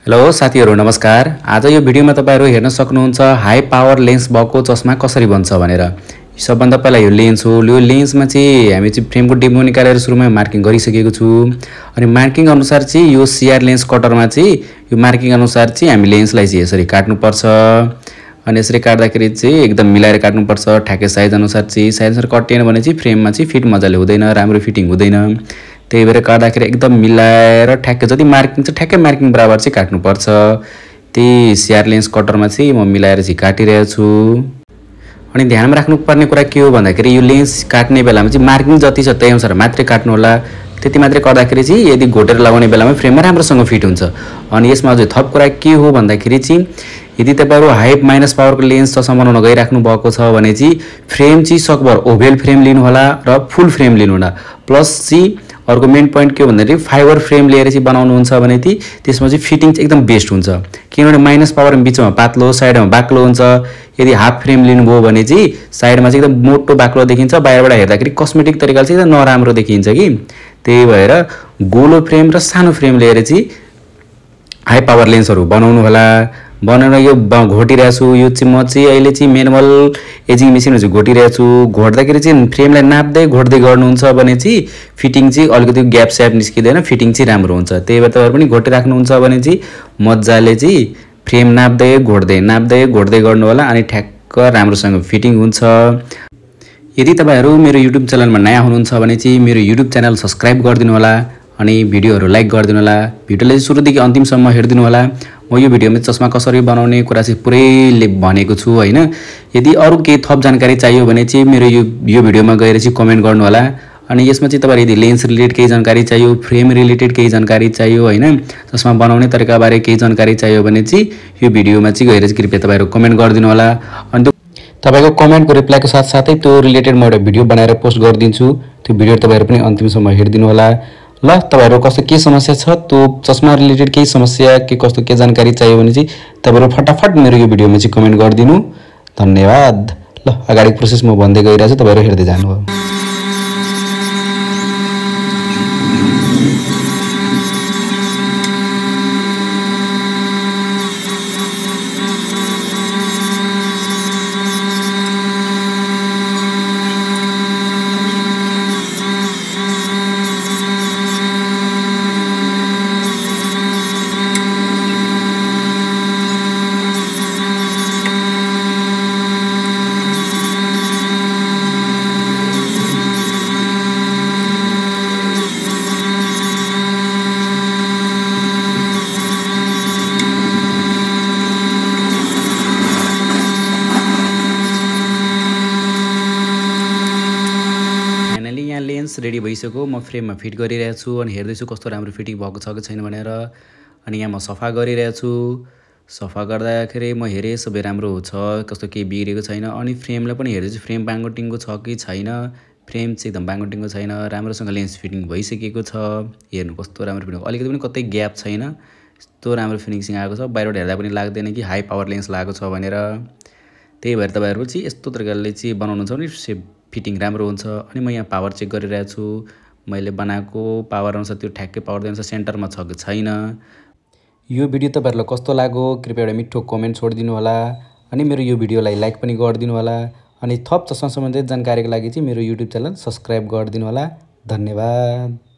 Hello साथीहरु नमस्कार। आज यो भिडियोमा तपाईहरु हेर्न सक्नुहुन्छ हाई पावर लेन्स भएको चस्मा कसरी बन्छ भनेर। सबभन्दा पहिला यो लेन्स हो। यो लेन्समा चाहिँ हामी चाहिँ फ्रेमको डिपो निकालेर सुरुमा मार्किङ गरिसकेको छु। अनि मार्किङ अनुसार चाहिँ यो सीआर लेन्स कटरमा चाहिँ यो मार्किङ अनुसार चाहिँ हामी लेन्सलाई चाहिँ यसरी काट्नु पर्छ। अनि यसरी काट्दाखेरि चाहिँ एकदम मिलाएर काट्नु पर्छ। ठ्याक्कै साइज अनुसार चाहिँ साइज अनुसार कटिएन भने चाहिँ फ्रेममा चाहिँ फिट मजाले हुँदैन, राम्रो फिटिङ हुँदैन। त्यही भएर काट्दाखेरि एकदम मिलाएर ठ्याक्कै जति मार्किङ छ ठ्याक्कै मार्किङ बराबर चाहिँ काट्नु पर्छ। त्यही सीआर लेन्स कटरमा चाहिँ म मिलाएर चाहिँ काटिरहेको छु। अनि ध्यानमा राख्नुपर्ने कुरा के हो भन्दाखेरि यो लेन्स काट्ने बेलामा चाहिँ मार्किङ जति छ त्यही अनुसार मात्रै काट्नु होला। त्यति मात्रै काट्दाखेरि चाहिँ यदि घोटेर लगाउने बेलामा फ्रेममा राम्रोसँग फिट हुन्छ। अनि यसमा अझै थप कुरा के हो भन्दाखेरि चाहिँ यदि तपाईहरु हाई माइनस पावरको लेन्स चस्मा बनाउन गइराख्नु भएको छ भने चाहिँ फ्रेम चाहिँ सकभर ओभेल फ्रेम लिनु होला र फुल फ्रेम लिनु होला। प्लस चाहिँ अर्को मेन पोइन्ट के हो भन्दाखेरि फाइबर फ्रेम लिएर चाहिँ बनाउनुहुन्छ भने चाहिँ त्यसमा चाहिँ फिटिङ चाहिँ एकदम बेस्ट हुन्छ। किनभने माइनस पावर बिचमा पातलो साइडमा बाक्लो हुन्छ। यदि हाफ फ्रेम लिनुभयो भने चाहिँ साइडमा चाहिँ एकदम मोटो बाक्लो देखिन्छ, बाहिरबाट हेर्दाखेरि कस्मेटिक तरिकाले चाहिँ एकदम नराम्रो देखिन्छ कि। त्यही भएर गोलो फ्रेम र सानो फ्रेम लिएर चाहिँ हाई पावर लेन्सहरु बनाउनु होला। बनाउन यो घोटिरहेको छु। यो चाहिँ म चाहिँ अहिले चाहिँ म्यानुअल एजिङ मेसिनमा चाहिँ घोटिरहेको छु। घोट्दाखेरि चाहिँ फ्रेमलाई नाप्दै घोट्दै गर्नुहुन्छ भने चाहिँ फिटिङ चाहिँ अलिकति ग्याप स्याप निस्किँदैन, फिटिङ चाहिँ राम्रो हुन्छ। त्यही भएर तपाईहरु पनि घोटिराख्नुहुन्छ भने चाहिँ मजाले चाहिँ फ्रेम नाप्दै घोट्दै गर्नु होला। अनि ठ्याक्क राम्रोसँग फिटिङ हुन्छ। यदि तपाईहरु मेरो युट्युब च्यानलमा नयाँ हुनुहुन्छ भने चाहिँ मेरो युट्युब च्यानल सब्स्क्राइब गरिदिनु होला। अनि भिडियोहरु लाइक गरिदिनु होला। भिडियोलाई सुरुदेखि अन्तिमसम्म हेर्दिनु होला। म यो भिडियोमा चस्मा कसरी बनाउने कुरा चाहिँ पुरै भनेको छु हैन। यदि अरु केही थप जानकारी चाहियो भने चाहिँ मेरो यो भिडियोमा गएर चाहिँ कमेन्ट गर्नु होला। अनि यसमा चाहिँ तपाईहरु यदि लेन्स रिलेटेड केही जानकारी चाहियो, फ्रेम रिलेटेड केही जानकारी चाहियो हैन, चस्मा बनाउने तरिका बारे केही जानकारी चाहियो भने चाहिँ यो भिडियोमा चाहिँ गएर चाहिँ कृपया तपाईहरु कमेन्ट गरिदिनु होला। अनि तपाईको कमेन्टको रिप्लाईको साथसाथै त्यो रिलेटेड म एउटा भिडियो बनाएर पोस्ट गरिदिन्छु। त्यो भिडियो तपाईहरु पनि अन्तिमसम्म हेर्दिनु होला। ल तपाईहरु कस्तो के समस्या छ, त्यो चस्मा रिलेटेड केही समस्या के कस्तो के जानकारी चाहियो भने चाहिँ तपाईहरु फटाफट मेरो यो भिडियोमा चाहिँ कमेन्ट गरिदिनु। धन्यवाद। ल अगाडि प्रोसेस म भन्दै गइरहेछु, तपाईहरु हेर्दै जानु हो। लेन्स रेडी भइसक्यो। म फ्रेममा फिट गरिरहेको छु अनि हेर्दैछु कस्तो राम्रो फिटिङ भएको छ कि छैन भनेर। अनि यहाँ म सफा गरिरहेको छु। सफा गर्दाखेरि म हेरेँ सबै राम्रो छ, कस्तो केही बिग्रेको छैन। अनि फ्रेमलाई पनि हेर्दैछु फ्रेम बाङ्गोटिङको छ कि छैन। फ्रेम चाहिँ एकदम बाङ्गोटिङको छैन, राम्रोसँग लेन्स फिटिङ भइसकेको छ। हेर्नु कस्तो राम्रो फिटिङ, अलिकति पनि कतै ग्याप छैन, यस्तो राम्रो फिनिसिङ आएको छ। बाहिरबाट हेर्दा पनि लाग्दैन कि हाई पावर लेन्स लागेको छ भनेर। त्यही भएर तपाईहरु चाहिँ यस्तो तरिकाले चाहिँ बनाउनुहुन्छ भने फिटिङ राम्रो हुन्छ। अनि म यहाँ पावर चेक गरिरहेको छु। मैले बनाएको पावर अनुसार त्यो ठ्याक्कै पावर अनुसार सेन्टरमा छ कि छैन। यो भिडियो तपाईहरुलाई कस्तो लाग्यो कृपया एउटा मिठो कमेन्ट छोडिदिनु होला। अनि मेरो यो भिडियोलाई लाइक पनि गरिदिनु होला। अनि थप चस्मा सम्बन्धित जानकारीको लागि चाहिँ मेरो युट्युब च्यानल सब्स्क्राइब गरिदिनु होला। धन्यवाद।